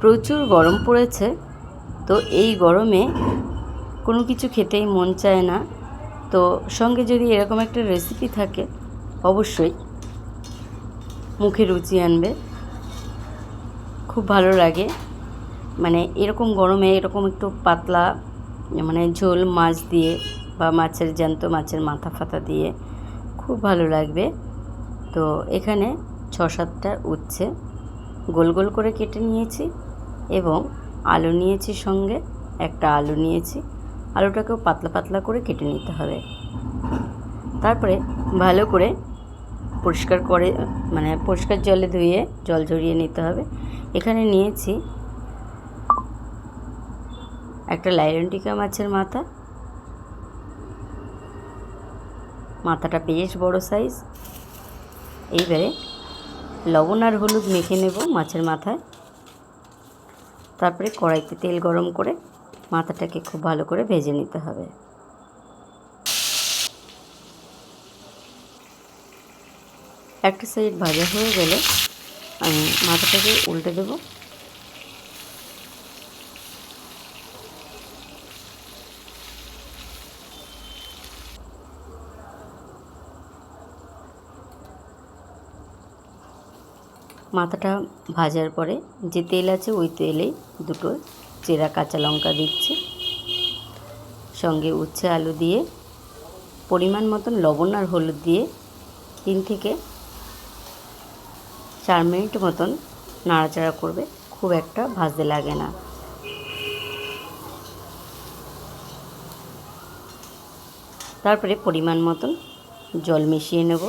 প্রচুর গরম পড়েছে, তো এই গরমে কোনো কিছু খেতেই মন চায় না। তো সঙ্গে যদি এরকম একটা রেসিপি থাকে অবশ্যই মুখে রুচি আনবে, খুব ভালো লাগে। মানে এরকম গরমে এরকম একটু পাতলা মানে ঝোল মাছ দিয়ে বা মাছের জ্যান্ত মাছের মাথা ফাতা দিয়ে খুব ভালো লাগবে। তো এখানে 6-7টা উচ্ছে গোল গোল করে কেটে নিয়েছি এবং আলু নিয়েছি, সঙ্গে একটা আলু নিয়েছি। আলুটাকেও পাতলা পাতলা করে কেটে নিতে হবে। তারপরে ভালো করে পরিষ্কার করে মানে পরিষ্কার জলে ধুয়ে জল ঝরিয়ে নিতে হবে। এখানে নিয়েছি একটা লাইলনটিকা মাছের মাথা, মাথাটা বেশ বড় সাইজ। এইবারে লবণ আর হলুদ মেখে নেব মাছের মাথায়। তারপরে কড়াইতে তেল গরম করে মাথাটাকে খুব ভালো করে ভেজে নিতে হবে। একটা সাইড ভাজা হয়ে গেলে আমি মাথাটাকে উল্টে দেব। মাথাটা ভাজার পরে যে তেল আছে ওই তেলেই দুটো চেরা কাঁচা লঙ্কা দিচ্ছি, সঙ্গে উচ্ছে আলু দিয়ে পরিমাণ মতন লবণ আর হলুদ দিয়ে 3 থেকে 4 মিনিট মতন নাড়াচাড়া করবে, খুব একটা ভাজতে লাগে না। তারপরে পরিমাণ মতন জল মিশিয়ে নেব।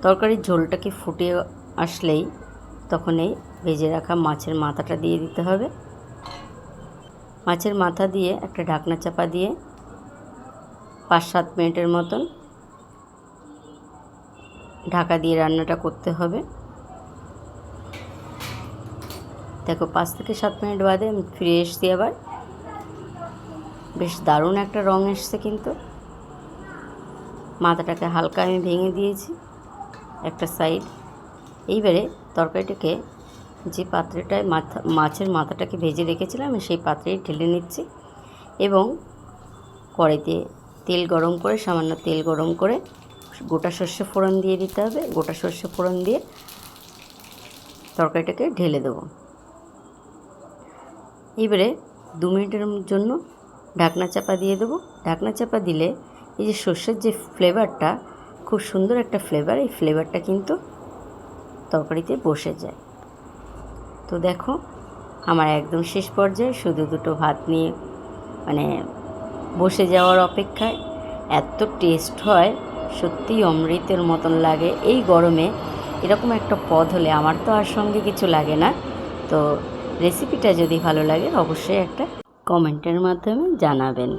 তরকারির ঝোলটাকে ফুটে আসলেই তখন এই ভেজে রাখা মাছের মাথাটা দিয়ে দিতে হবে। মাছের মাথা দিয়ে একটা ঢাকনা চাপা দিয়ে 5-7 মিনিটের মতন ঢাকা দিয়ে রান্নাটা করতে হবে। দেখো 5 থেকে 7 মিনিট বাদে আমি ফিরে এসেছি আবার। বেশ দারুণ একটা রং এসছে কিন্তু। মাথাটাকে হালকা আমি ভেঙে দিয়েছি একটা সাইড। এইবারে তরকারিটাকে যে পাত্রটায় মাছের মাথাটাকে ভেজে রেখেছিলাম আমি সেই পাত্রেই ঢেলে নিচ্ছি এবং কড়াইতে তেল গরম করে সামান্য তেল গরম করে গোটা সর্ষে ফোড়ন দিয়ে দিতে হবে। গোটা সর্ষে ফোড়ন দিয়ে তরকারিটাকে ঢেলে দেবো। এবারে 2 মিনিটের জন্য ঢাকনা চাপা দিয়ে দেবো। ঢাকনা চাপা দিলে এই যে সর্ষের যে ফ্লেভারটা, খুব সুন্দর একটা ফ্লেভার, এই ফ্লেভারটা কিন্তু তরকারিতে বসে যায়। তো দেখো আমার একদম শেষ পর্যায়ে শুধু দুটো ভাত নিয়ে মানে বসে যাওয়ার অপেক্ষায়। এত টেস্ট হয়, সত্যিই অমৃতের মতন লাগে। এই গরমে এরকম একটা পদ হলে আমার তো আর সঙ্গে কিছু লাগে না। তো রেসিপিটা যদি ভালো লাগে অবশ্যই একটা কমেন্টের মাধ্যমে জানাবেন।